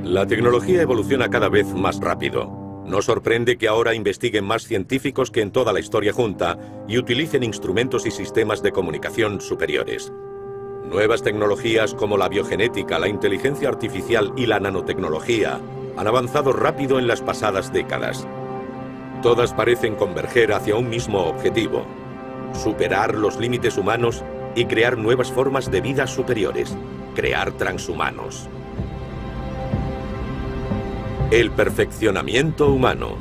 La tecnología evoluciona cada vez más rápido. No sorprende que ahora investiguen más científicos que en toda la historia junta y utilicen instrumentos y sistemas de comunicación superiores. Nuevas tecnologías como la biogenética, la inteligencia artificial y la nanotecnología han avanzado rápido en las pasadas décadas. Todas parecen converger hacia un mismo objetivo: superar los límites humanos y crear nuevas formas de vida superiores, crear transhumanos. El perfeccionamiento humano.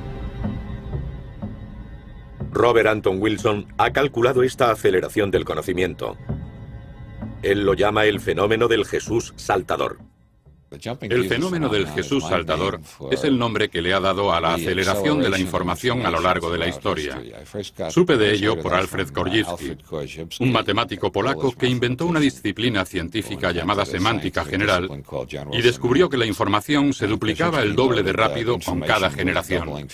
Robert Anton Wilson ha calculado esta aceleración del conocimiento. Él lo llama el fenómeno del Jesús saltador. El fenómeno del Jesús saltador es el nombre que le ha dado a la aceleración de la información a lo largo de la historia. Supe de ello por Alfred Korzybski, un matemático polaco que inventó una disciplina científica llamada semántica general y descubrió que la información se duplicaba el doble de rápido con cada generación.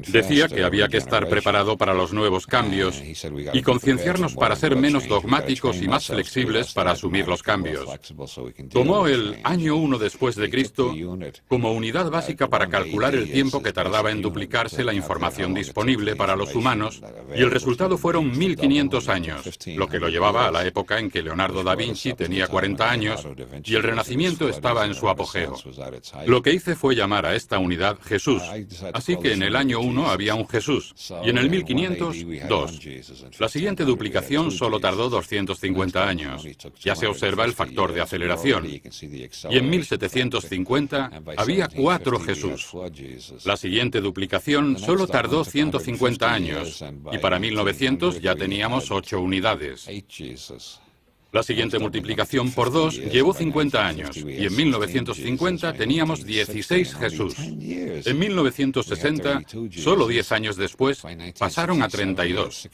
Decía que había que estar preparado para los nuevos cambios y concienciarnos para ser menos dogmáticos y más flexibles para asumir los cambios. Tomó el año 1 después de Cristo como unidad básica para calcular el tiempo que tardaba en duplicarse la información disponible para los humanos, y el resultado fueron 1500 años, lo que lo llevaba a la época en que Leonardo da Vinci tenía 40 años y el Renacimiento estaba en su apogeo. Lo que hice fue llamar a esta unidad Jesús, así que en el año 1 había un Jesús y en el 1500 dos. La siguiente duplicación solo tardó 250 años. Ya se observa el factor de aceleración. Y en 1750 había 4 Jesús. La siguiente duplicación solo tardó 150 años y para 1900 ya teníamos 8 unidades. La siguiente multiplicación por 2 llevó 50 años y en 1950 teníamos 16 Jesús. En 1960, solo 10 años después, pasaron a 32.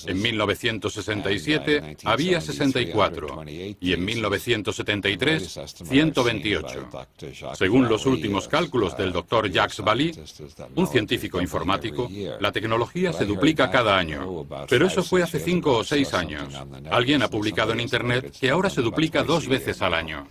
En 1967 había 64 y en 1973 128. Según los últimos cálculos del Dr. Jacques Vallée, un científico informático, la tecnología se duplica cada año. Pero eso fue hace 5 o 6 años. Alguien ha publicado en Internet que ahora se duplica 2 veces al año.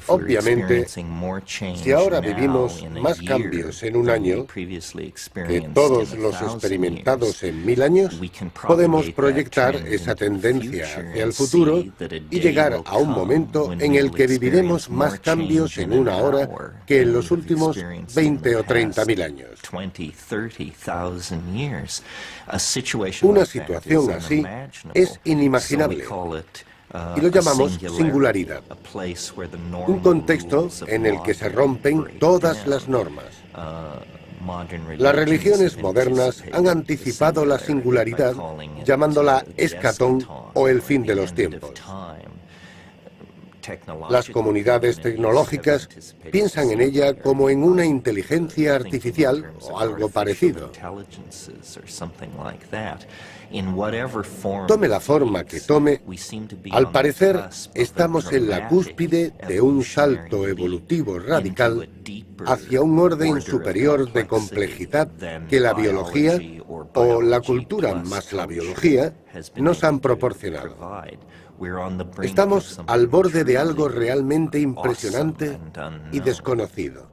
Obviamente, si ahora vivimos más cambios en un año que todos los experimentados en 1000 años, podemos proyectar esa tendencia hacia el futuro y llegar a un momento en el que viviremos más cambios en una hora que en los últimos 20 o 30.000 años. Una situación así es inimaginable. Y lo llamamos singularidad, un contexto en el que se rompen todas las normas. Las religiones modernas han anticipado la singularidad llamándola escatón o el fin de los tiempos. Las comunidades tecnológicas piensan en ella como en una inteligencia artificial o algo parecido. Tome la forma que tome, al parecer estamos en la cúspide de un salto evolutivo radical hacia un orden superior de complejidad que la biología, o la cultura más la biología, nos han proporcionado. Estamos al borde de algo realmente impresionante y desconocido.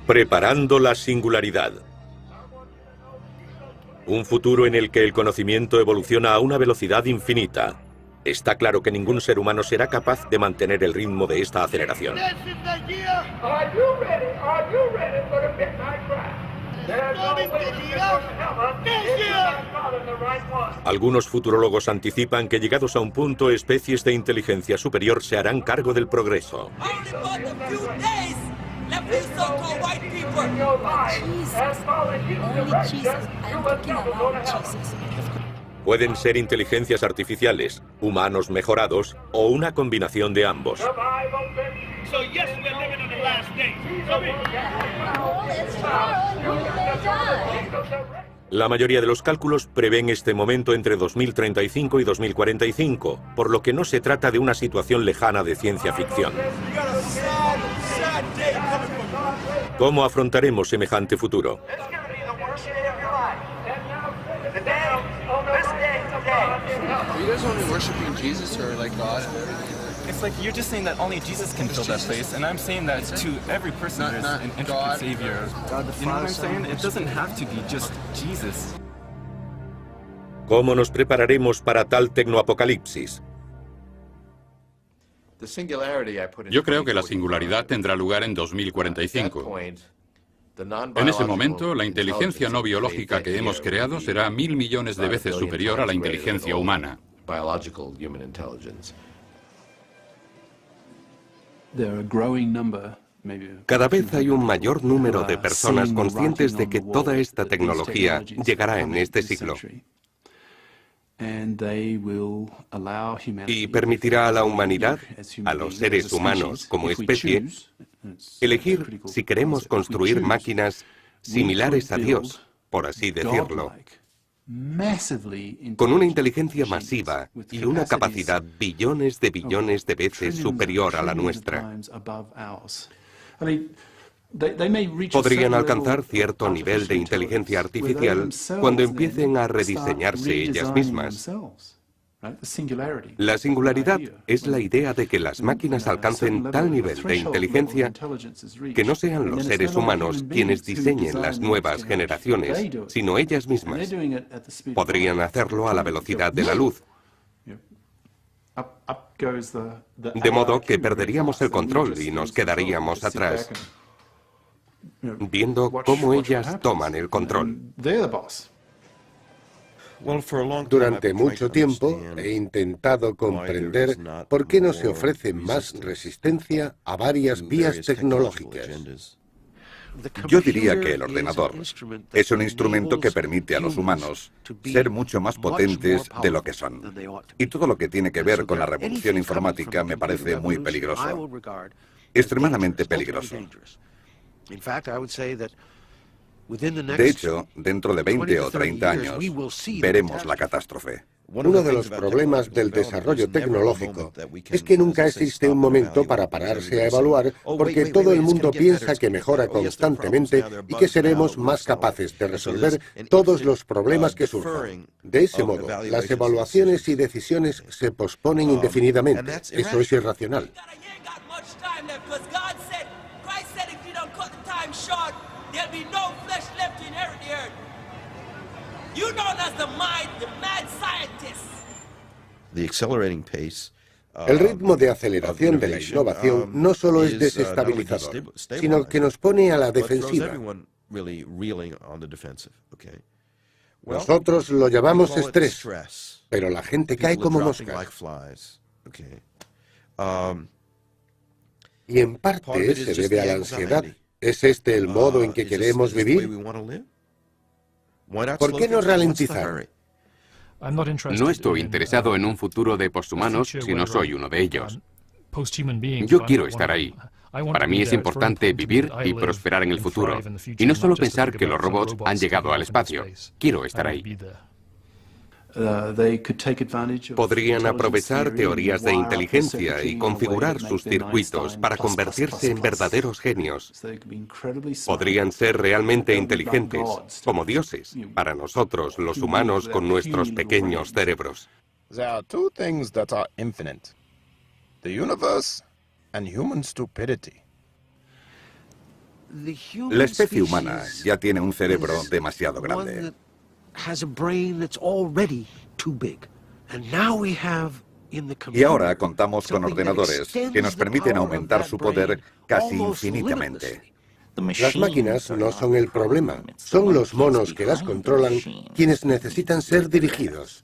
Preparando la singularidad. Un futuro en el que el conocimiento evoluciona a una velocidad infinita. Está claro que ningún ser humano será capaz de mantener el ritmo de esta aceleración. Algunos futurólogos anticipan que llegados a un punto, especies de inteligencia superior se harán cargo del progreso. Pueden ser inteligencias artificiales, humanos mejorados o una combinación de ambos. La mayoría de los cálculos prevén este momento entre 2035 y 2045, por lo que no se trata de una situación lejana de ciencia ficción. ¿Cómo afrontaremos semejante futuro? It's like you're just saying that only Jesus can fill that place, and I'm saying that to every person there's an intricate Savior. You know what I'm saying? It doesn't have to be just Jesus. ¿Cómo nos prepararemos para tal tecnoapocalipsis? Yo creo que la singularidad tendrá lugar en 2045. En ese momento, la inteligencia no biológica que hemos creado será 1000 millones de veces superior a la inteligencia humana. Cada vez hay un mayor número de personas conscientes de que toda esta tecnología llegará en este siglo y permitirá a la humanidad, a los seres humanos como especie, elegir si queremos construir máquinas similares a Dios, por así decirlo, con una inteligencia masiva y una capacidad billones de veces superior a la nuestra. Podrían alcanzar cierto nivel de inteligencia artificial cuando empiecen a rediseñarse ellas mismas. La singularidad es la idea de que las máquinas alcancen tal nivel de inteligencia que no sean los seres humanos quienes diseñen las nuevas generaciones, sino ellas mismas. Podrían hacerlo a la velocidad de la luz. De modo que perderíamos el control y nos quedaríamos atrás, viendo cómo ellas toman el control. Durante mucho tiempo he intentado comprender por qué no se ofrece más resistencia a varias vías tecnológicas. Yo diría que el ordenador es un instrumento que permite a los humanos ser mucho más potentes de lo que son. Y todo lo que tiene que ver con la revolución informática me parece muy peligroso. Extremadamente peligroso. De hecho, dentro de 20 o 30 años, veremos la catástrofe. Uno de los problemas del desarrollo tecnológico es que nunca existe un momento para pararse a evaluar, porque todo el mundo piensa que mejora constantemente y que seremos más capaces de resolver todos los problemas que surjan. De ese modo, las evaluaciones y decisiones se posponen indefinidamente. Eso es irracional. There'll be no flesh left to inherit the earth. You known as the mad scientists. El ritmo de aceleración de la innovación no solo es desestabilizador, sino que nos pone a la defensiva. Nosotros lo llamamos estrés, pero la gente cae como moscas. Y en parte se debe a la ansiedad. ¿Es este el modo en que queremos vivir? ¿Por qué no ralentizar? No estoy interesado en un futuro de posthumanos si no soy uno de ellos. Yo quiero estar ahí. Para mí es importante vivir y prosperar en el futuro. Y no solo pensar que los robots han llegado al espacio. Quiero estar ahí. Podrían aprovechar teorías de inteligencia y configurar sus circuitos para convertirse en verdaderos genios. Podrían ser realmente inteligentes, como dioses, para nosotros, los humanos, con nuestros pequeños cerebros. La especie humana ya tiene un cerebro demasiado grande. Y ahora contamos con ordenadores que nos permiten aumentar su poder casi infinitamente. Las máquinas no son el problema, son los monos que las controlan quienes necesitan ser dirigidos.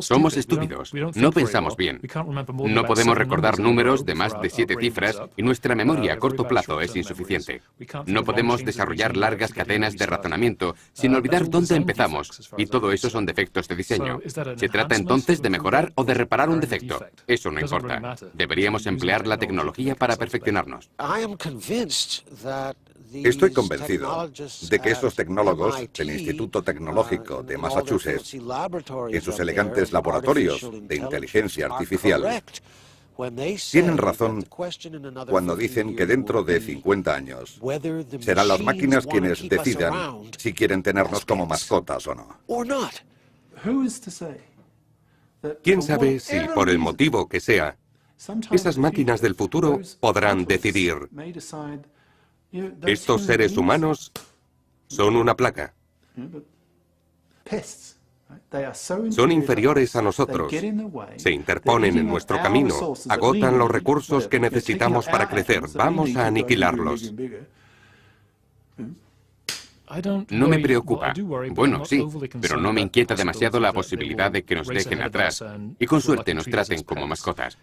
Somos estúpidos, no pensamos bien. No podemos recordar números de más de 7 cifras y nuestra memoria a corto plazo es insuficiente. No podemos desarrollar largas cadenas de razonamiento sin olvidar dónde empezamos, y todo eso son defectos de diseño. ¿Se trata entonces de mejorar o de reparar un defecto? Eso no importa. Deberíamos emplear la tecnología para perfeccionarnos. Estoy convencido de que estos tecnólogos del Instituto Tecnológico de Massachusetts, en sus elegantes laboratorios de inteligencia artificial, Tienen razón cuando dicen que dentro de 50 años serán las máquinas quienes decidan si quieren tenernos como mascotas o no. ¿Quién sabe si, por el motivo que sea, esas máquinas del futuro podrán decidir: estos seres humanos son una plaga? Son inferiores a nosotros, se interponen en nuestro camino, agotan los recursos que necesitamos para crecer. Vamos a aniquilarlos. No me preocupa. Bueno, sí, pero no me inquieta demasiado la posibilidad de que nos dejen atrás y con suerte nos traten como mascotas.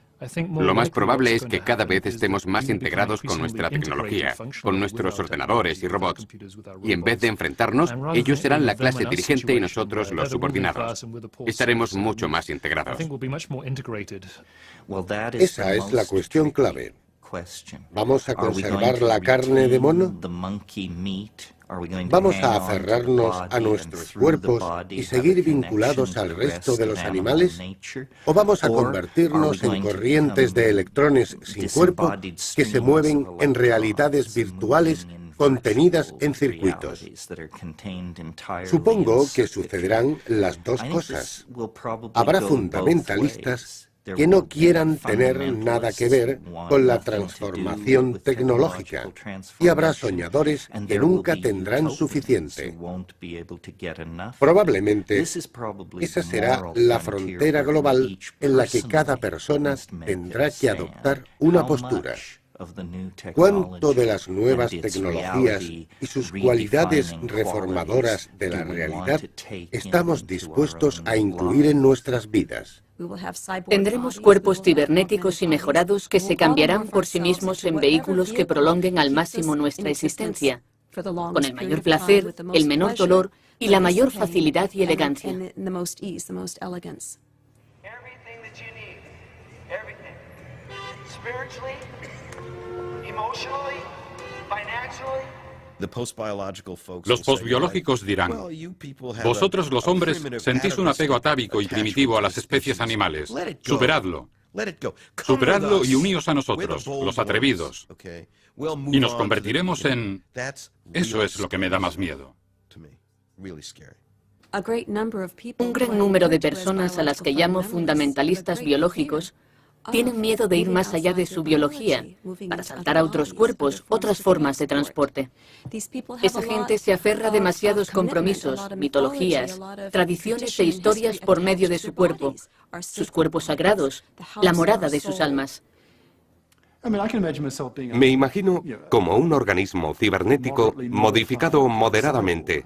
Lo más probable es que cada vez estemos más integrados con nuestra tecnología, con nuestros ordenadores y robots. Y en vez de enfrentarnos, ellos serán la clase dirigente y nosotros los subordinados. Estaremos mucho más integrados. Esa es la cuestión clave. ¿Vamos a conservar la carne de mono? ¿Vamos a aferrarnos a nuestros cuerpos y seguir vinculados al resto de los animales? ¿O vamos a convertirnos en corrientes de electrones sin cuerpo que se mueven en realidades virtuales contenidas en circuitos? Supongo que sucederán las dos cosas. Habrá fundamentalistas que no quieran tener nada que ver con la transformación tecnológica, y habrá soñadores que nunca tendrán suficiente. Probablemente esa será la frontera global en la que cada persona tendrá que adoptar una postura. ¿Cuánto de las nuevas tecnologías y sus cualidades reformadoras de la realidad estamos dispuestos a incluir en nuestras vidas? Tendremos cuerpos cibernéticos y mejorados que se cambiarán por sí mismos en vehículos que prolonguen al máximo nuestra existencia, con el mayor placer, el menor dolor y la mayor facilidad y elegancia. Los posbiológicos dirán: vosotros los hombres sentís un apego atávico y primitivo a las especies animales. Superadlo. Superadlo y uníos a nosotros, los atrevidos. Y nos convertiremos en... Eso es lo que me da más miedo. Un gran número de personas a las que llamo fundamentalistas biológicos tienen miedo de ir más allá de su biología, para saltar a otros cuerpos, otras formas de transporte. Esa gente se aferra a demasiados compromisos, mitologías, tradiciones e historias por medio de su cuerpo, sus cuerpos sagrados, la morada de sus almas. Me imagino como un organismo cibernético modificado moderadamente.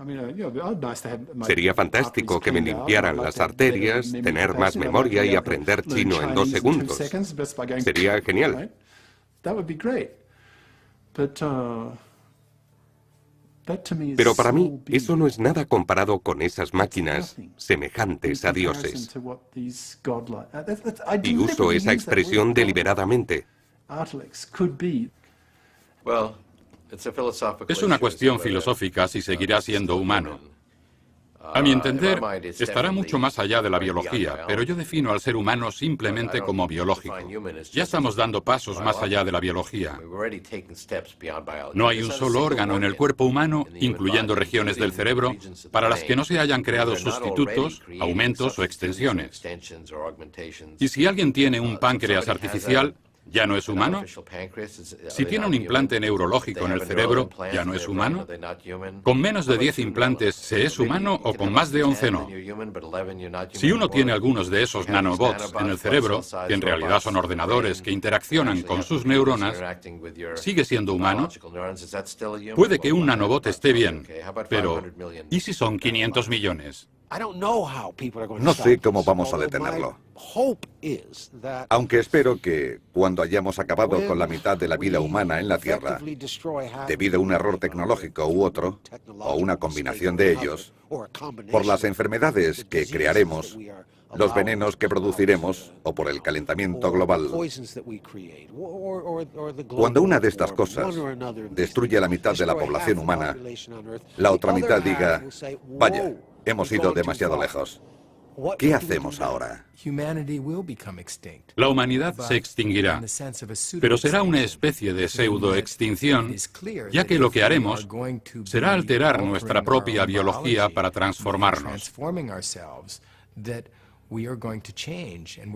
Sería fantástico que me limpiaran las arterias, tener más memoria y aprender chino en 2 segundos. Sería genial. Pero para mí, eso no es nada comparado con esas máquinas semejantes a dioses. Y uso esa expresión deliberadamente. Es una cuestión filosófica si seguirá siendo humano. A mi entender, estará mucho más allá de la biología, pero yo defino al ser humano simplemente como biológico. Ya estamos dando pasos más allá de la biología. No hay un solo órgano en el cuerpo humano, incluyendo regiones del cerebro, para las que no se hayan creado sustitutos, aumentos o extensiones. Y si alguien tiene un páncreas artificial, ¿ya no es humano? Si tiene un implante neurológico en el cerebro, ¿ya no es humano? ¿Con menos de 10 implantes se es humano o con más de 11 no? Si uno tiene algunos de esos nanobots en el cerebro, que en realidad son ordenadores que interaccionan con sus neuronas, ¿sigue siendo humano? Puede que un nanobot esté bien, pero ¿y si son 500 millones? No sé cómo vamos a detenerlo. Aunque espero que, cuando hayamos acabado con la mitad de la vida humana en la Tierra, debido a un error tecnológico u otro, o una combinación de ellos, por las enfermedades que crearemos, los venenos que produciremos, o por el calentamiento global, cuando una de estas cosas destruye la mitad de la población humana, la otra mitad diga: vaya, hemos ido demasiado lejos. ¿Qué hacemos ahora? La humanidad se extinguirá, pero será una especie de pseudoextinción, ya que lo que haremos será alterar nuestra propia biología para transformarnos.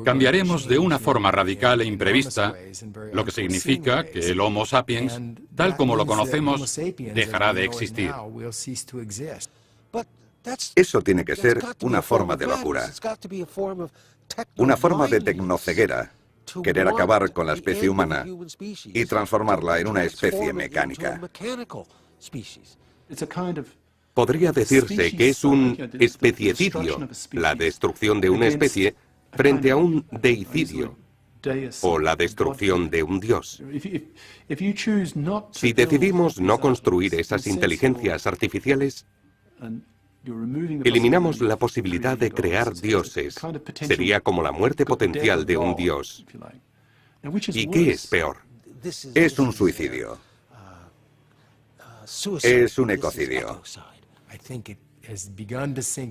Cambiaremos de una forma radical e imprevista, lo que significa que el Homo sapiens, tal como lo conocemos, dejará de existir. Eso tiene que ser una forma de locura, una forma de tecnoceguera, querer acabar con la especie humana y transformarla en una especie mecánica. Podría decirse que es un especiecidio, la destrucción de una especie, frente a un deicidio, o la destrucción de un dios. Si decidimos no construir esas inteligencias artificiales, eliminamos la posibilidad de crear dioses. Sería como la muerte potencial de un dios. ¿Y qué es peor? Es un suicidio. Es un ecocidio.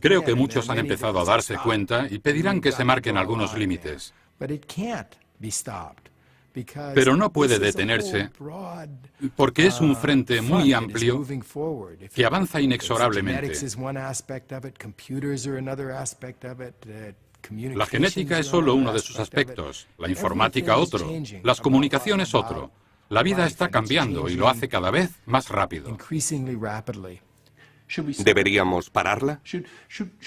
Creo que muchos han empezado a darse cuenta y pedirán que se marquen algunos límites. Pero no puede detenerse porque es un frente muy amplio que avanza inexorablemente. La genética es solo uno de sus aspectos, la informática otro, las comunicaciones otro. La vida está cambiando y lo hace cada vez más rápido. ¿Deberíamos pararla?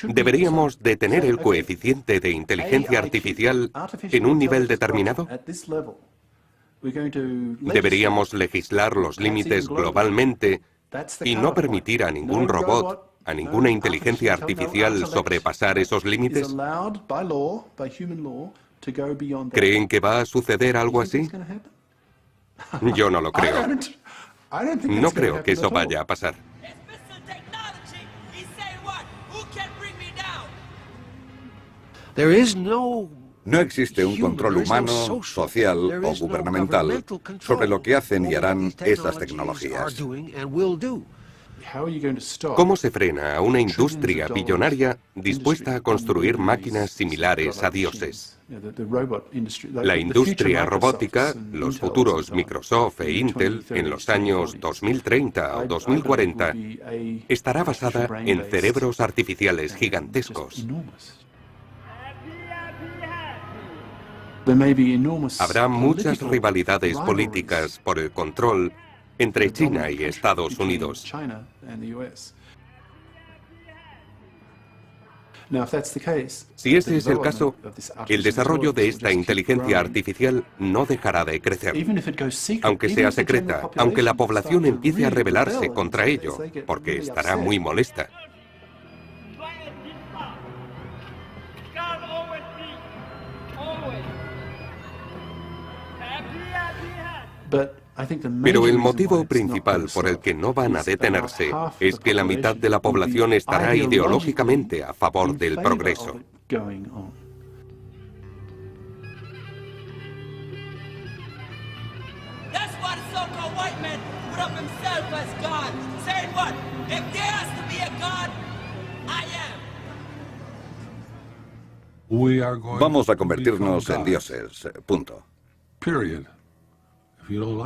¿Deberíamos detener el coeficiente de inteligencia artificial en un nivel determinado? ¿Deberíamos legislar los límites globalmente y no permitir a ningún robot, a ninguna inteligencia artificial sobrepasar esos límites? ¿Creen que va a suceder algo así? Yo no lo creo. No creo que eso vaya a pasar. No existe un control humano, social o gubernamental sobre lo que hacen y harán esas tecnologías. ¿Cómo se frena a una industria billonaria dispuesta a construir máquinas similares a dioses? La industria robótica, los futuros Microsoft e Intel en los años 2030 o 2040, estará basada en cerebros artificiales gigantescos. Habrá muchas rivalidades políticas por el control entre China y Estados Unidos. Si ese es el caso, el desarrollo de esta inteligencia artificial no dejará de crecer. Aunque sea secreta, aunque la población empiece a rebelarse contra ello, porque estará muy molesta. Pero el motivo principal por el que no van a detenerse es que la mitad de la población estará ideológicamente a favor del progreso. Vamos a convertirnos en dioses, punto.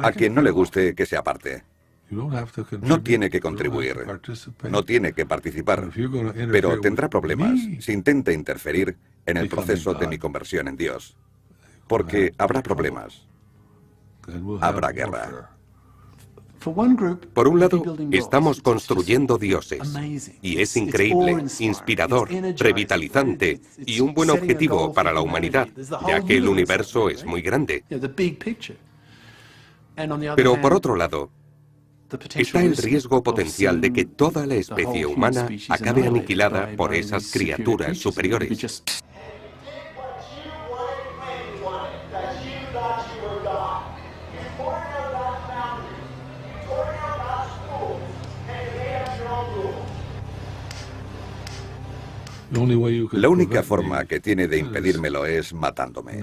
A quien no le guste, que se aparte. No tiene que contribuir, no tiene que participar, pero tendrá problemas si intenta interferir en el proceso de mi conversión en Dios. Porque habrá problemas, habrá guerra. Por un lado, estamos construyendo dioses, y es increíble, inspirador, revitalizante y un buen objetivo para la humanidad, ya que el universo es muy grande. Pero por otro lado, está el riesgo potencial de que toda la especie humana acabe aniquilada por esas criaturas superiores. La única forma que tiene de impedírmelo es matándome.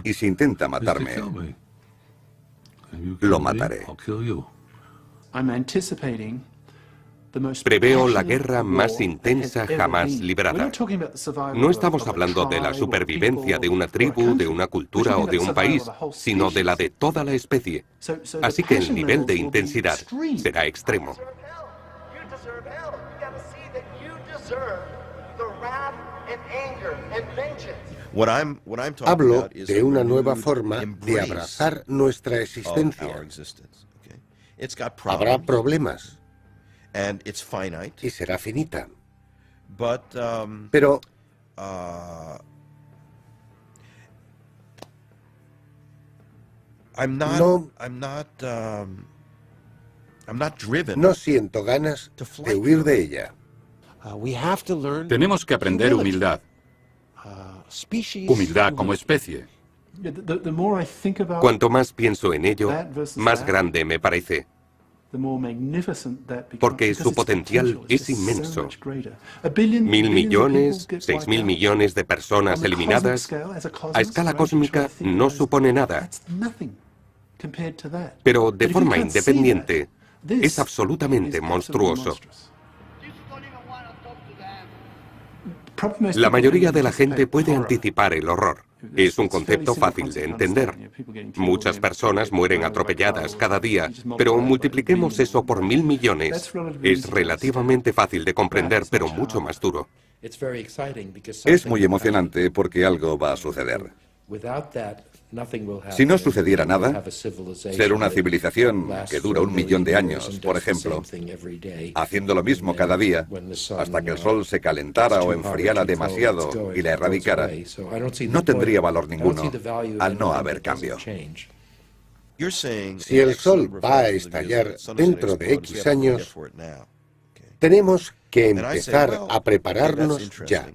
Y si intenta matarme, lo mataré. Preveo la guerra más intensa jamás librada. No estamos hablando de la supervivencia de una tribu, de una cultura o de un país, sino de la de toda la especie. Así que el nivel de intensidad será extremo. Hablo de una nueva forma de abrazar nuestra existencia. Habrá problemas y será finita. Pero no siento ganas de huir de ella. Tenemos que aprender humildad. Humildad como especie. Cuanto más pienso en ello, más grande me parece. Porque su potencial es inmenso. 1.000 millones, 6.000 millones de personas eliminadas, a escala cósmica no supone nada. Pero de forma independiente, es absolutamente monstruoso. La mayoría de la gente puede anticipar el horror. Es un concepto fácil de entender. Muchas personas mueren atropelladas cada día, pero multipliquemos eso por 1.000 millones. Es relativamente fácil de comprender, pero mucho más duro. Es muy emocionante porque algo va a suceder. Si no sucediera nada, ser una civilización que dura 1 millón de años, por ejemplo, haciendo lo mismo cada día, hasta que el sol se calentara o enfriara demasiado y la erradicara, no tendría valor ninguno al no haber cambio. Si el sol va a estallar dentro de X años, tenemos que empezar a prepararnos ya.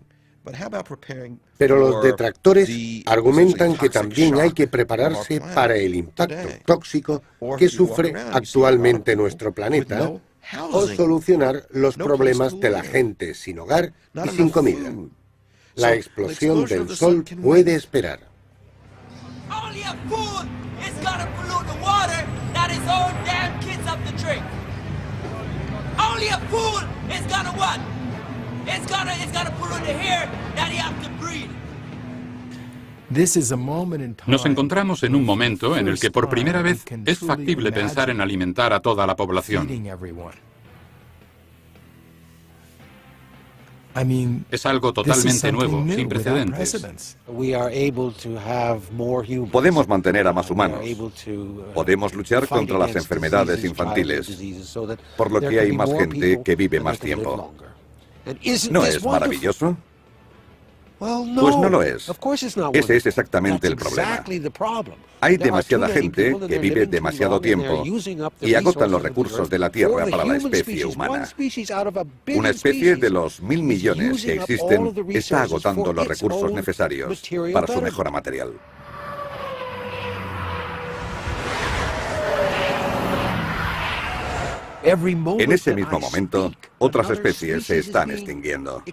Pero los detractores argumentan que también hay que prepararse para el impacto tóxico que sufre actualmente nuestro planeta o solucionar los problemas de la gente sin hogar y sin comida. La explosión del sol puede esperar. Nos encontramos en un momento en el que por primera vez es factible pensar en alimentar a toda la población. Es algo totalmente nuevo, sin precedentes. Podemos mantener a más humanos. Podemos luchar contra las enfermedades infantiles, por lo que hay más gente que vive más tiempo. ¿No es maravilloso? Pues no lo es. Ese es exactamente el problema. Hay demasiada gente que vive demasiado tiempo y agotan los recursos de la Tierra para la especie humana. Una especie de los 1.000 millones que existen está agotando los recursos necesarios para su mejora material. En ese mismo momento, otras especies se están extinguiendo.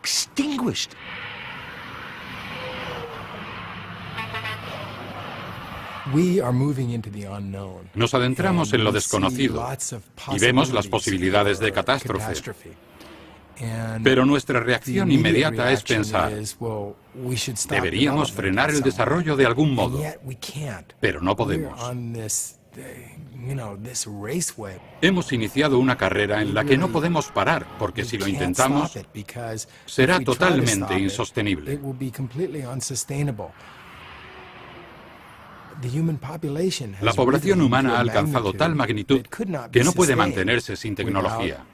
Nos adentramos en lo desconocido y vemos las posibilidades de catástrofe. Pero nuestra reacción inmediata es pensar, deberíamos frenar el desarrollo de algún modo, pero no podemos. Hemos iniciado una carrera en la que no podemos parar, porque si lo intentamos, será totalmente insostenible. La población humana ha alcanzado tal magnitud que no puede mantenerse sin tecnología.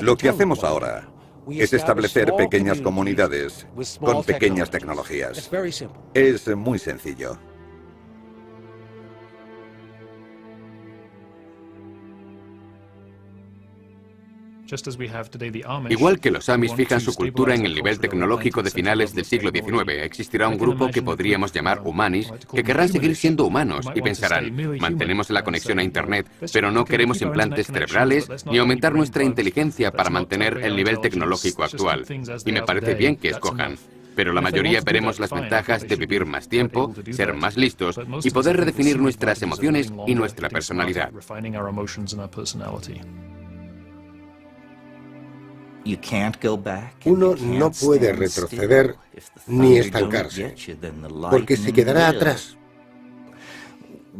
Lo que hacemos ahora es establecer pequeñas comunidades con pequeñas tecnologías. Es muy sencillo. Igual que los Amis fijan su cultura en el nivel tecnológico de finales del siglo XIX, existirá un grupo que podríamos llamar humanis, que querrán seguir siendo humanos y pensarán, mantenemos la conexión a Internet, pero no queremos implantes cerebrales ni aumentar nuestra inteligencia para mantener el nivel tecnológico actual. Y me parece bien que escojan. Pero la mayoría veremos las ventajas de vivir más tiempo, ser más listos y poder redefinir nuestras emociones y nuestra personalidad. Uno no puede retroceder ni estancarse, porque se quedará atrás.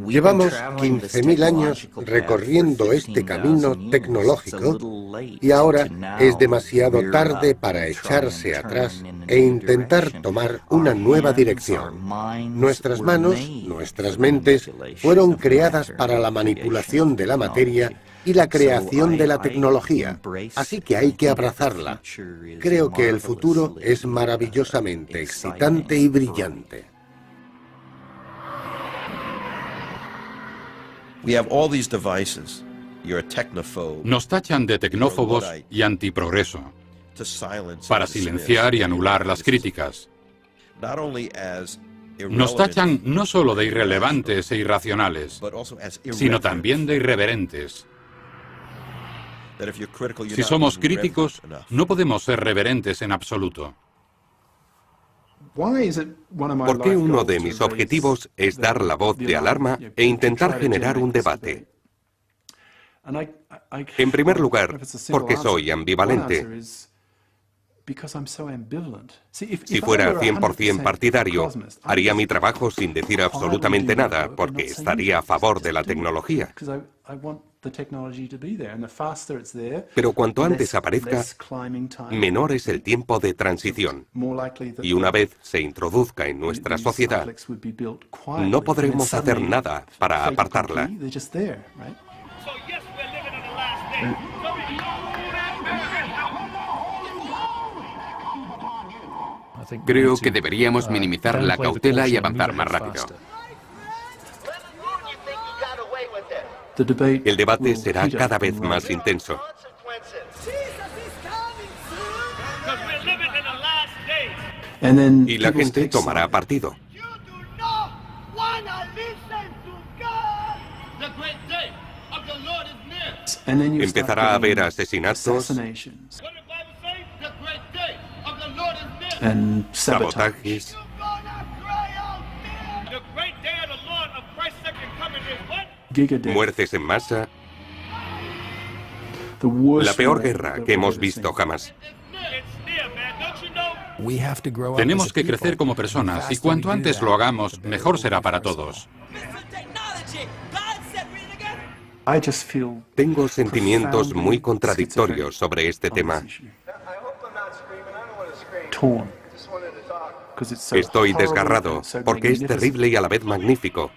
Llevamos 15.000 años recorriendo este camino tecnológico y ahora es demasiado tarde para echarse atrás e intentar tomar una nueva dirección. Nuestras manos, nuestras mentes, fueron creadas para la manipulación de la materia y la creación de la tecnología, así que hay que abrazarla. Creo que el futuro es maravillosamente excitante y brillante. Nos tachan de tecnófobos y antiprogreso, para silenciar y anular las críticas. Nos tachan no solo de irrelevantes e irracionales, sino también de irreverentes. Si somos críticos, no podemos ser reverentes en absoluto. ¿Por qué uno de mis objetivos es dar la voz de alarma e intentar generar un debate? En primer lugar, porque soy ambivalente. Si fuera 100% partidario, haría mi trabajo sin decir absolutamente nada, porque estaría a favor de la tecnología. Pero cuanto antes aparezca, menor es el tiempo de transición. Y una vez se introduzca en nuestra sociedad, no podremos hacer nada para apartarla. Creo que deberíamos minimizar la cautela y avanzar más rápido. El debate será cada vez más intenso. Y la gente tomará partido. Empezará a haber asesinatos, sabotajes, muertes en masa, la peor guerra que hemos visto jamás. Tenemos que crecer como personas y cuanto antes lo hagamos, mejor será para todos. Tengo sentimientos muy contradictorios sobre este tema. Estoy desgarrado, porque es terrible y a la vez magnífico.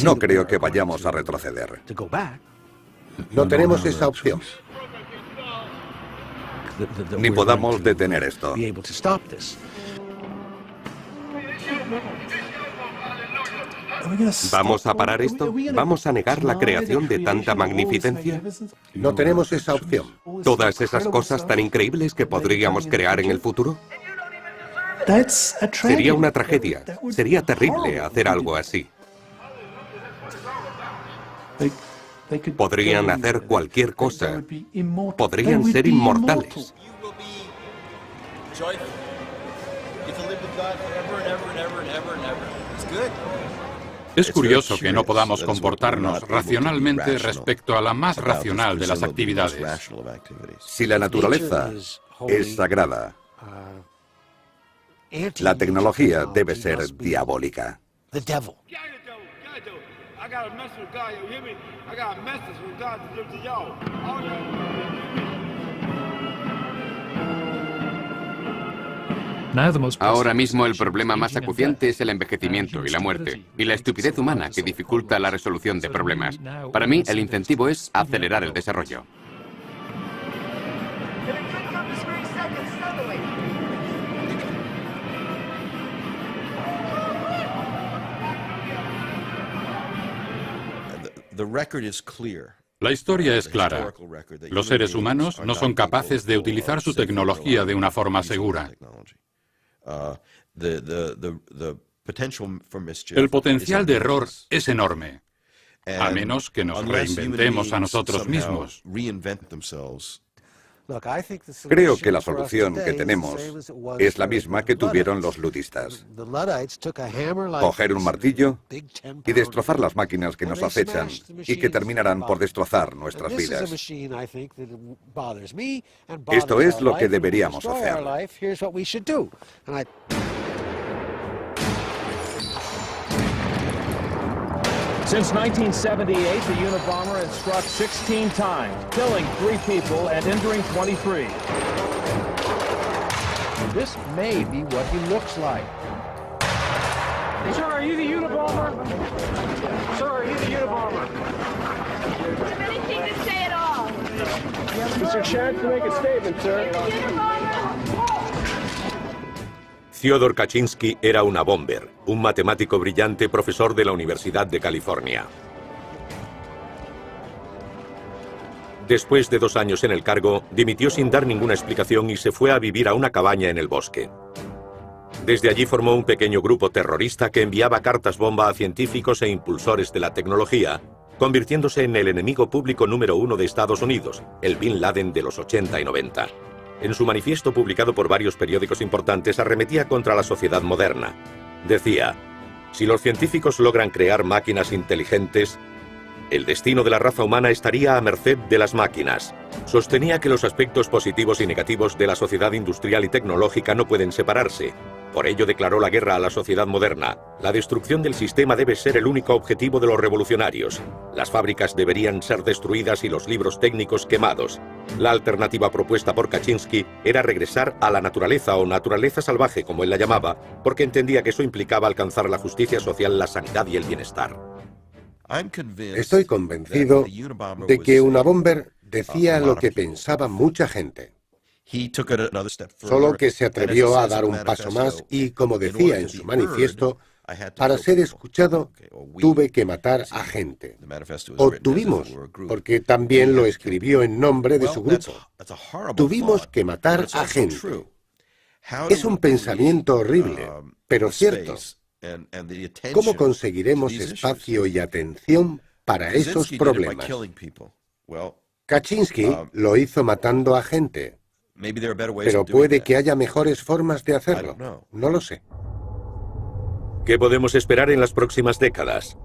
No creo que vayamos a retroceder. No tenemos esa opción. Ni podamos detener esto. ¿Vamos a parar esto? ¿Vamos a negar la creación de tanta magnificencia? No tenemos esa opción. ¿Todas esas cosas tan increíbles que podríamos crear en el futuro? Sería una tragedia. Sería terrible hacer algo así. Podrían hacer cualquier cosa. Podrían ser inmortales. Es curioso que no podamos comportarnos racionalmente respecto a la más racional de las actividades. Si la naturaleza es sagrada, la tecnología debe ser diabólica. Ahora mismo el problema más acuciante es el envejecimiento y la muerte, y la estupidez humana que dificulta la resolución de problemas. Para mí, el incentivo es acelerar el desarrollo. La historia es clara. Los seres humanos no son capaces de utilizar su tecnología de una forma segura. El potencial de error es enorme, a menos que nos reinventemos a nosotros mismos. Creo que la solución que tenemos es la misma que tuvieron los ludistas. Coger un martillo y destrozar las máquinas que nos acechan y que terminarán por destrozar nuestras vidas. Esto es lo que deberíamos hacer. Since 1978, the Unabomber has struck 16 times, killing 3 people and injuring 23. This may be what he looks like. Sir, are you the Unabomber? Sir, are you the Unabomber? Do you have anything to say at all? It's your chance to make a statement, sir. Fyodor Kaczynski era una bomber, un matemático brillante profesor de la Universidad de California. Después de 2 años en el cargo, dimitió sin dar ninguna explicación y se fue a vivir a una cabaña en el bosque. Desde allí formó un pequeño grupo terrorista que enviaba cartas bomba a científicos e impulsores de la tecnología, convirtiéndose en el enemigo público número 1 de Estados Unidos, el Bin Laden de los 80 y 90. En su manifiesto publicado por varios periódicos importantes arremetía contra la sociedad moderna. Decía, si los científicos logran crear máquinas inteligentes, el destino de la raza humana estaría a merced de las máquinas. Sostenía que los aspectos positivos y negativos de la sociedad industrial y tecnológica no pueden separarse. Por ello declaró la guerra a la sociedad moderna. La destrucción del sistema debe ser el único objetivo de los revolucionarios. Las fábricas deberían ser destruidas y los libros técnicos quemados. La alternativa propuesta por Kaczynski era regresar a la naturaleza o naturaleza salvaje, como él la llamaba, porque entendía que eso implicaba alcanzar la justicia social, la sanidad y el bienestar. Estoy convencido de que Unabomber decía lo que pensaba mucha gente. Solo que se atrevió a dar un paso más y, como decía en su manifiesto, para ser escuchado tuve que matar a gente. O tuvimos, porque también lo escribió en nombre de su grupo. Tuvimos que matar a gente. Es un pensamiento horrible, pero cierto. ¿Cómo conseguiremos espacio y atención para esos problemas? Kaczynski lo hizo matando a gente. Pero puede que haya mejores formas de hacerlo. No lo sé. ¿Qué podemos esperar en las próximas décadas?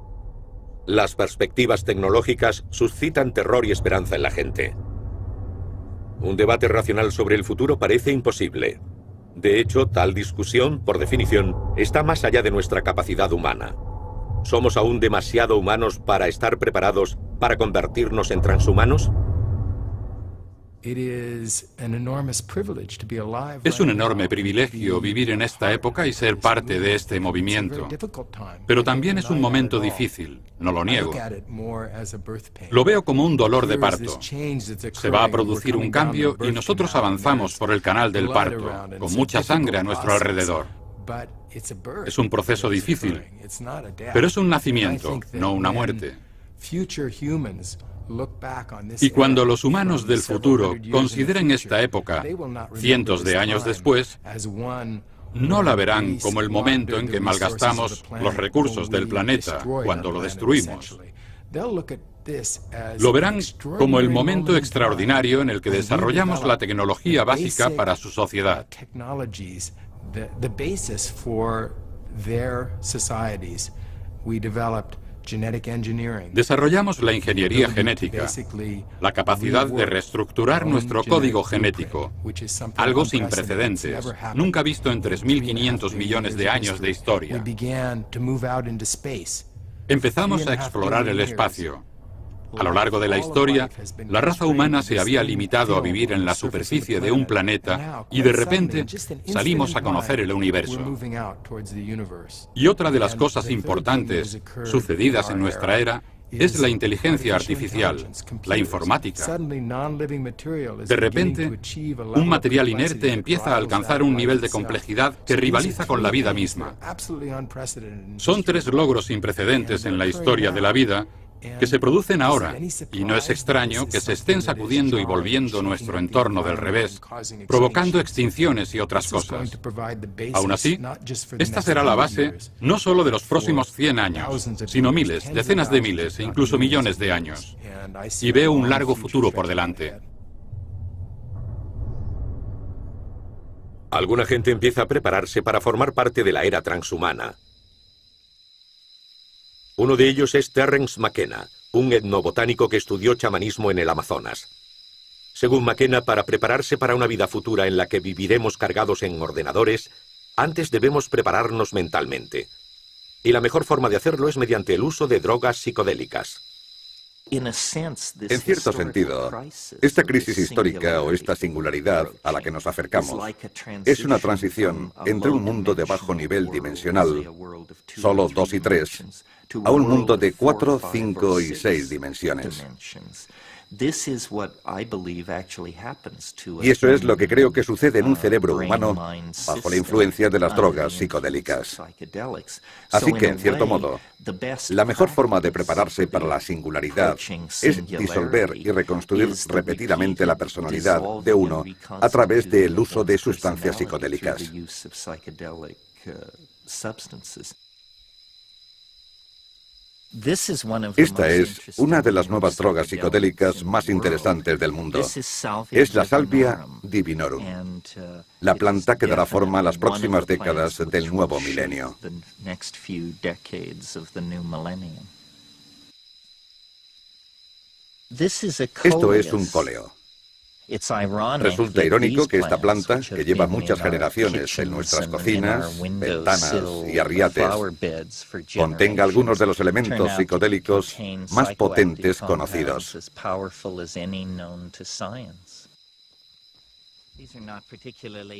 Las perspectivas tecnológicas suscitan terror y esperanza en la gente. Un debate racional sobre el futuro parece imposible. De hecho, tal discusión, por definición, está más allá de nuestra capacidad humana. ¿Somos aún demasiado humanos para estar preparados para convertirnos en transhumanos? Es un enorme privilegio vivir en esta época y ser parte de este movimiento. Pero también es un momento difícil, no lo niego. Lo veo como un dolor de parto. Se va a producir un cambio y nosotros avanzamos por el canal del parto, con mucha sangre a nuestro alrededor. Es un proceso difícil, pero es un nacimiento, no una muerte. Y cuando los humanos del futuro consideren esta época, cientos de años después, no la verán como el momento en que malgastamos los recursos del planeta cuando lo destruimos. Lo verán como el momento extraordinario en el que desarrollamos la tecnología básica para su sociedad. Desarrollamos la ingeniería genética, la capacidad de reestructurar nuestro código genético, algo sin precedentes, nunca visto en 3.500 millones de años de historia. Empezamos a explorar el espacio. A lo largo de la historia, la raza humana se había limitado a vivir en la superficie de un planeta y de repente salimos a conocer el universo. Y otra de las cosas importantes sucedidas en nuestra era es la inteligencia artificial, la informática. De repente, un material inerte empieza a alcanzar un nivel de complejidad que rivaliza con la vida misma. Son 3 logros sin precedentes en la historia de la vida que se producen ahora, y no es extraño que se estén sacudiendo y volviendo nuestro entorno del revés, provocando extinciones y otras cosas. Aún así, esta será la base no solo de los próximos 100 años, sino miles, decenas de miles e incluso millones de años. Y veo un largo futuro por delante. Alguna gente empieza a prepararse para formar parte de la era transhumana. Uno de ellos es Terence McKenna, un etnobotánico que estudió chamanismo en el Amazonas. Según McKenna, para prepararse para una vida futura en la que viviremos cargados en ordenadores, antes debemos prepararnos mentalmente. Y la mejor forma de hacerlo es mediante el uso de drogas psicodélicas. En cierto sentido, esta crisis histórica o esta singularidad a la que nos acercamos es una transición entre un mundo de bajo nivel dimensional, solo 2 y 3, a un mundo de 4, 5 y 6 dimensiones. Y eso es lo que creo que sucede en un cerebro humano bajo la influencia de las drogas psicodélicas. Así que, en cierto modo, la mejor forma de prepararse para la singularidad es disolver y reconstruir repetidamente la personalidad de uno a través del uso de sustancias psicodélicas. Esta es una de las nuevas drogas psicodélicas más interesantes del mundo. Es la Salvia divinorum, la planta que dará forma a las próximas décadas del nuevo milenio. Esto es un cóleo. Resulta irónico que esta planta, que lleva muchas generaciones en nuestras cocinas, ventanas y arriates, contenga algunos de los elementos psicodélicos más potentes conocidos.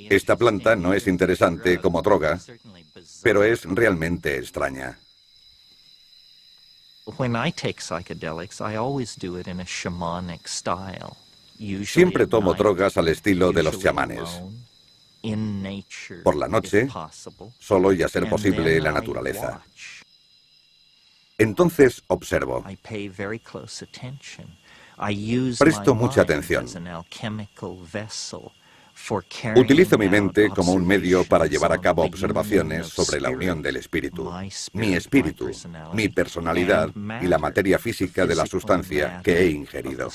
Esta planta no es interesante como droga, pero es realmente extraña. Siempre tomo drogas al estilo de los chamanes. Por la noche, solo y a ser posible en la naturaleza. Entonces observo. Presto mucha atención. Utilizo mi mente como un medio para llevar a cabo observaciones sobre la unión del espíritu, mi personalidad y la materia física de la sustancia que he ingerido.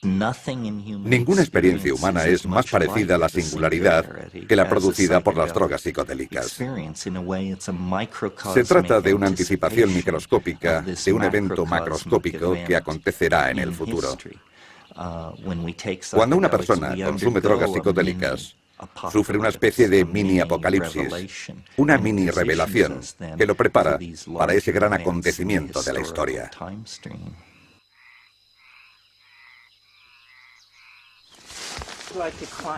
Ninguna experiencia humana es más parecida a la singularidad que la producida por las drogas psicodélicas. Se trata de una anticipación microscópica de un evento macroscópico que acontecerá en el futuro. Cuando una persona consume drogas psicodélicas, sufre una especie de mini-apocalipsis, una mini-revelación que lo prepara para ese gran acontecimiento de la historia.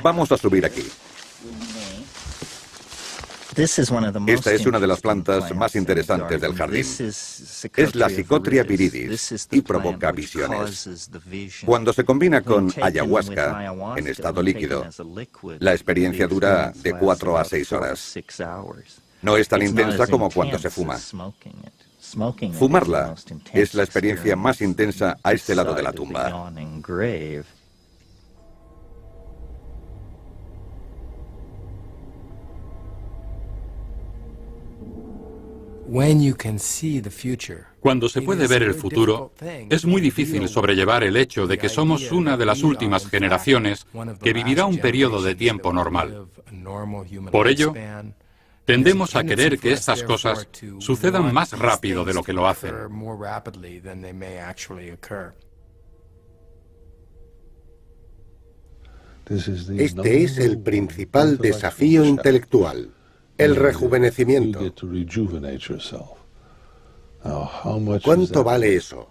Vamos a subir aquí. Esta es una de las plantas más interesantes del jardín. Es la Psychotria viridis y provoca visiones. Cuando se combina con ayahuasca en estado líquido, la experiencia dura de 4 a 6 horas. No es tan intensa como cuando se fuma. Fumarla es la experiencia más intensa a este lado de la tumba. Cuando se puede ver el futuro, es muy difícil sobrellevar el hecho de que somos una de las últimas generaciones que vivirá un periodo de tiempo normal. Por ello, tendemos a querer que estas cosas sucedan más rápido de lo que lo hacen. Este es el principal desafío intelectual, el rejuvenecimiento. ¿Cuánto vale eso?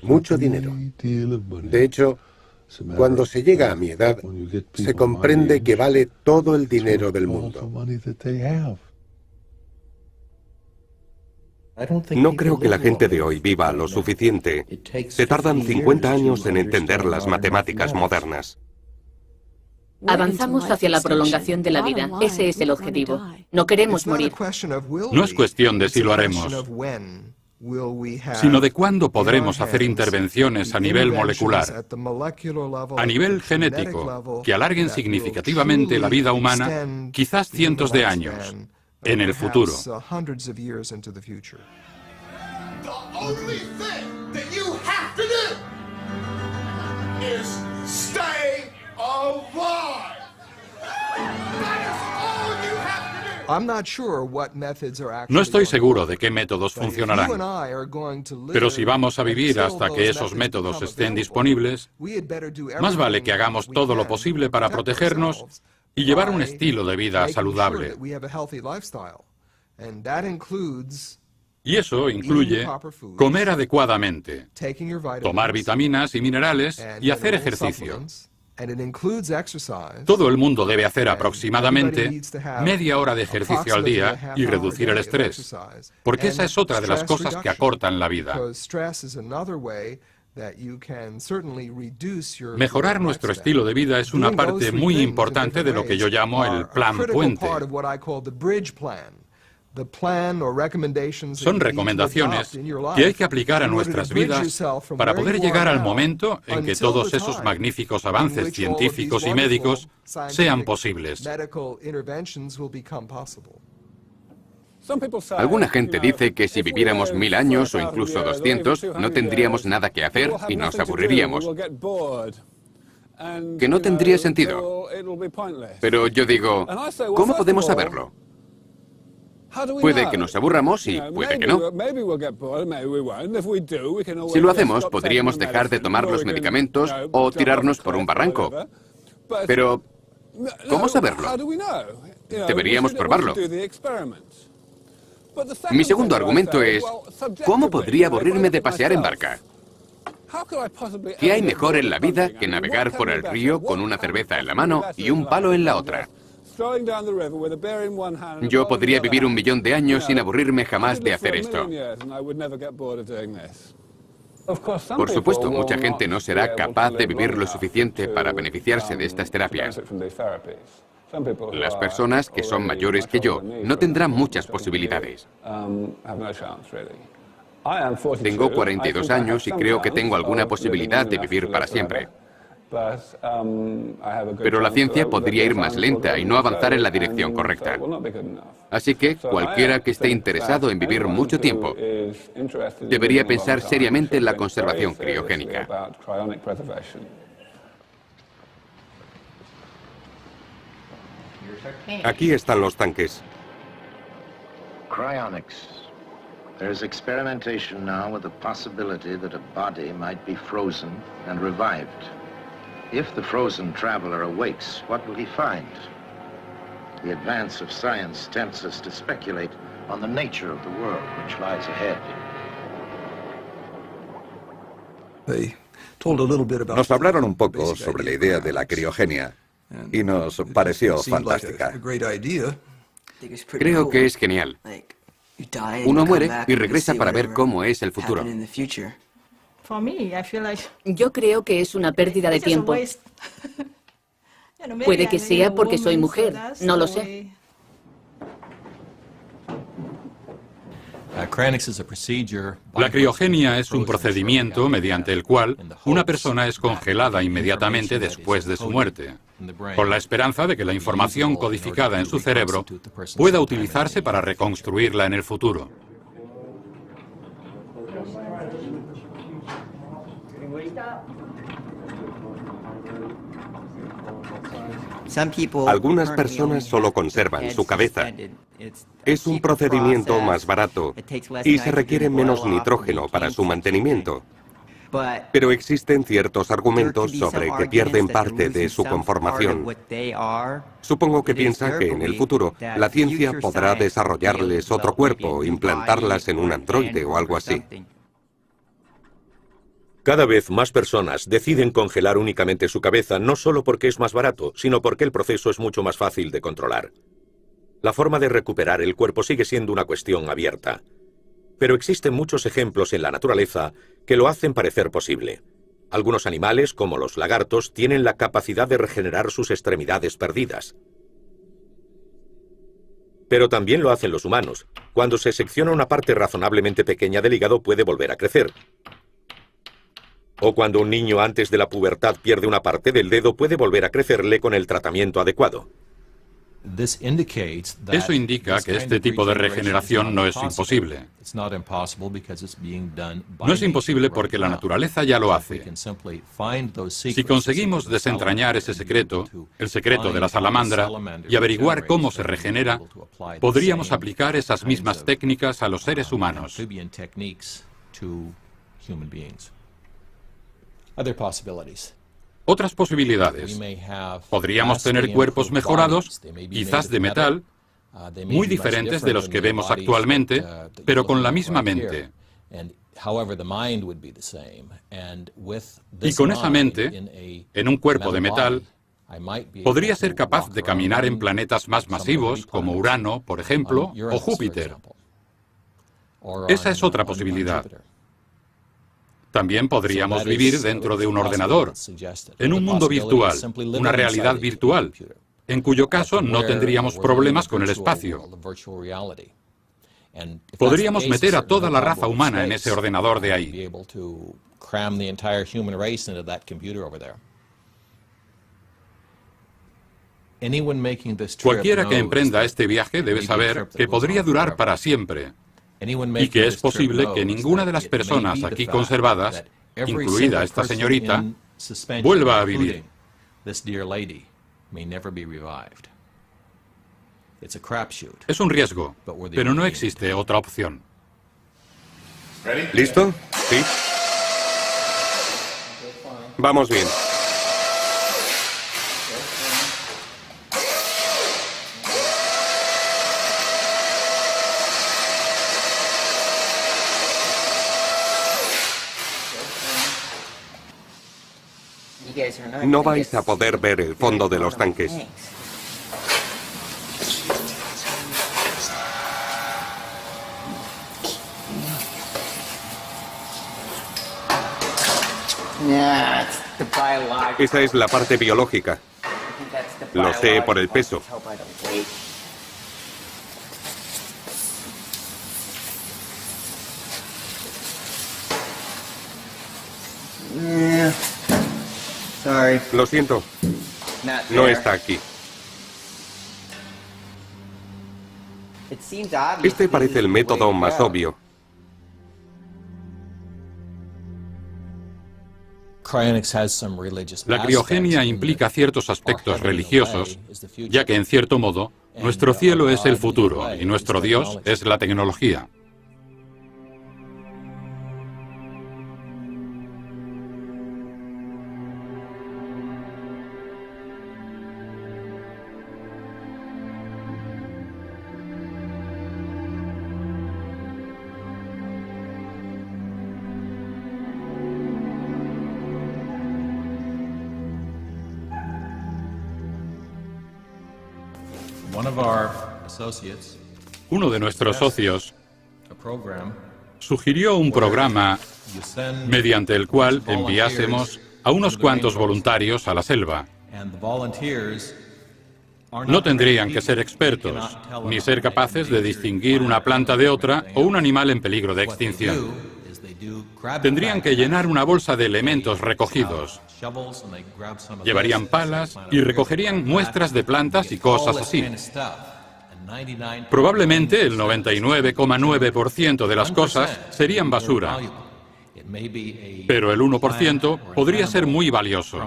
Mucho dinero. De hecho, cuando se llega a mi edad, se comprende que vale todo el dinero del mundo. No creo que la gente de hoy viva lo suficiente. Se tardan 50 años en entender las matemáticas modernas. Avanzamos hacia la prolongación de la vida. Ese es el objetivo. No queremos morir. No es cuestión de si lo haremos, sino de cuándo podremos hacer intervenciones a nivel molecular, a nivel genético, que alarguen significativamente la vida humana, quizás cientos de años, en el futuro. No estoy seguro de qué métodos funcionarán, pero si vamos a vivir hasta que esos métodos estén disponibles, más vale que hagamos todo lo posible para protegernos y llevar un estilo de vida saludable. Y eso incluye comer adecuadamente, tomar vitaminas y minerales y hacer ejercicio. Todo el mundo debe hacer aproximadamente media hora de ejercicio al día y reducir el estrés, porque esa es otra de las cosas que acortan la vida. Mejorar nuestro estilo de vida es una parte muy importante de lo que yo llamo el plan puente. Son recomendaciones que hay que aplicar a nuestras vidas para poder llegar al momento en que todos esos magníficos avances científicos y médicos sean posibles. Alguna gente dice que si viviéramos 1000 años o incluso 200, no tendríamos nada que hacer y nos aburriríamos. Que no tendría sentido. Pero yo digo, ¿cómo podemos saberlo? Puede que nos aburramos y puede que no. Si lo hacemos, podríamos dejar de tomar los medicamentos o tirarnos por un barranco. Pero, ¿cómo saberlo? Deberíamos probarlo. Mi segundo argumento es, ¿cómo podría aburrirme de pasear en barca? ¿Qué hay mejor en la vida que navegar por el río con una cerveza en la mano y un palo en la otra? Yo podría vivir 1.000.000 de años sin aburrirme jamás de hacer esto. Por supuesto, mucha gente no será capaz de vivir lo suficiente para beneficiarse de estas terapias. Las personas que son mayores que yo no tendrán muchas posibilidades. Tengo 42 años y creo que tengo alguna posibilidad de vivir para siempre. Pero la ciencia podría ir más lenta y no avanzar en la dirección correcta. Así que cualquiera que esté interesado en vivir mucho tiempo debería pensar seriamente en la conservación criogénica. Aquí están los tanques. Cryonics. There is experimentation now with the possibility that a body might be frozen and revived. If the frozen traveler awakes, what will he find? The advance of science tempts us to speculate on the nature of the world which lies ahead. Nos hablaron un poco sobre la idea de la criogenia y nos pareció fantástica. Creo que es genial. Uno muere y regresa para ver cómo es el futuro. Yo creo que es una pérdida de tiempo. Puede que sea porque soy mujer, no lo sé. La criogenia es un procedimiento mediante el cual una persona es congelada inmediatamente después de su muerte, con la esperanza de que la información codificada en su cerebro pueda utilizarse para reconstruirla en el futuro. Algunas personas solo conservan su cabeza. Es un procedimiento más barato y se requiere menos nitrógeno para su mantenimiento. Pero existen ciertos argumentos sobre que pierden parte de su conformación. Supongo que piensa que en el futuro la ciencia podrá desarrollarles otro cuerpo, implantarlas en un androide o algo así. Cada vez más personas deciden congelar únicamente su cabeza, no solo porque es más barato, sino porque el proceso es mucho más fácil de controlar. La forma de recuperar el cuerpo sigue siendo una cuestión abierta. Pero existen muchos ejemplos en la naturaleza que lo hacen parecer posible. Algunos animales, como los lagartos, tienen la capacidad de regenerar sus extremidades perdidas. Pero también lo hacen los humanos. Cuando se secciona una parte razonablemente pequeña del hígado puede volver a crecer. O cuando un niño antes de la pubertad pierde una parte del dedo puede volver a crecerle con el tratamiento adecuado. Eso indica que este tipo de regeneración no es imposible. No es imposible porque la naturaleza ya lo hace. Si conseguimos desentrañar ese secreto, el secreto de la salamandra, y averiguar cómo se regenera, podríamos aplicar esas mismas técnicas a los seres humanos. Otras posibilidades. Podríamos tener cuerpos mejorados, quizás de metal, muy diferentes de los que vemos actualmente, pero con la misma mente. Y con esa mente, en un cuerpo de metal, podría ser capaz de caminar en planetas más masivos, como Urano, por ejemplo, o Júpiter. Esa es otra posibilidad. También podríamos vivir dentro de un ordenador, en un mundo virtual, una realidad virtual, en cuyo caso no tendríamos problemas con el espacio. Podríamos meter a toda la raza humana en ese ordenador de ahí. Cualquiera que emprenda este viaje debe saber que podría durar para siempre. Y que es posible que ninguna de las personas aquí conservadas, incluida esta señorita, vuelva a vivir. Es un riesgo, pero no existe otra opción. ¿Listo? Sí. Vamos bien. No vais a poder ver el fondo de los tanques. Esa es la parte biológica. Lo sé por el peso. Lo siento. No está aquí. Este parece el método más obvio. La criogenia implica ciertos aspectos religiosos, ya que en cierto modo, nuestro cielo es el futuro y nuestro Dios es la tecnología. Uno de nuestros socios sugirió un programa mediante el cual enviásemos a unos cuantos voluntarios a la selva. No tendrían que ser expertos, ni ser capaces de distinguir una planta de otra o un animal en peligro de extinción. Tendrían que llenar una bolsa de elementos recogidos. Llevarían palas y recogerían muestras de plantas y cosas así. Probablemente el 99,9% de las cosas serían basura, pero el 1% podría ser muy valioso.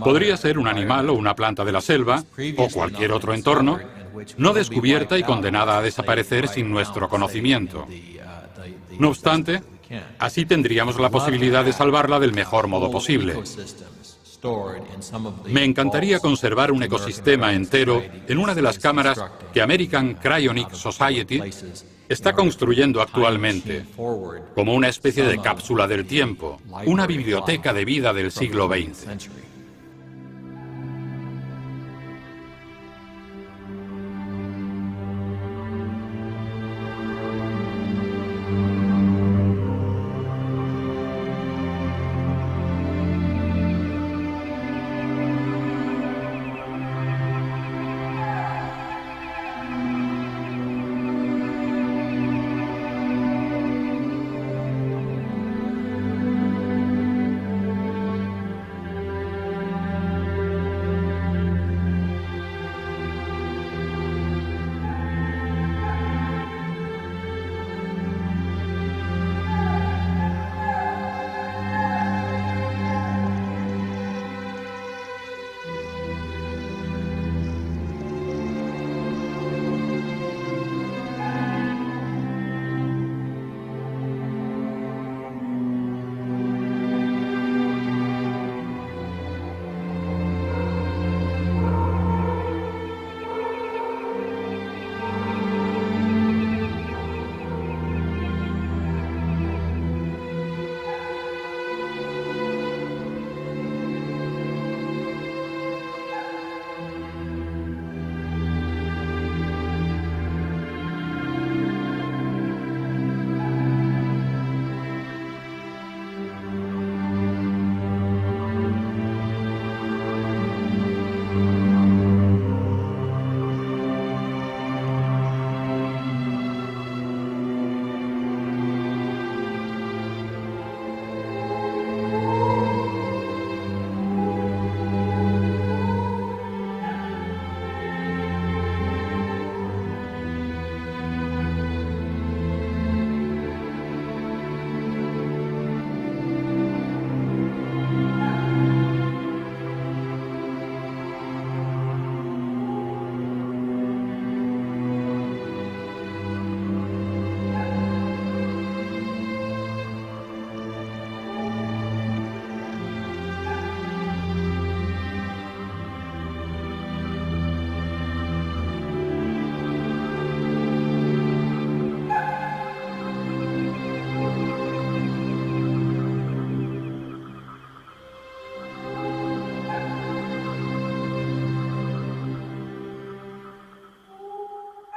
Podría ser un animal o una planta de la selva, o cualquier otro entorno, no descubierta y condenada a desaparecer sin nuestro conocimiento. No obstante, así tendríamos la posibilidad de salvarla del mejor modo posible. Me encantaría conservar un ecosistema entero en una de las cámaras que American Cryonic Society está construyendo actualmente, como una especie de cápsula del tiempo, una biblioteca de vida del siglo XX.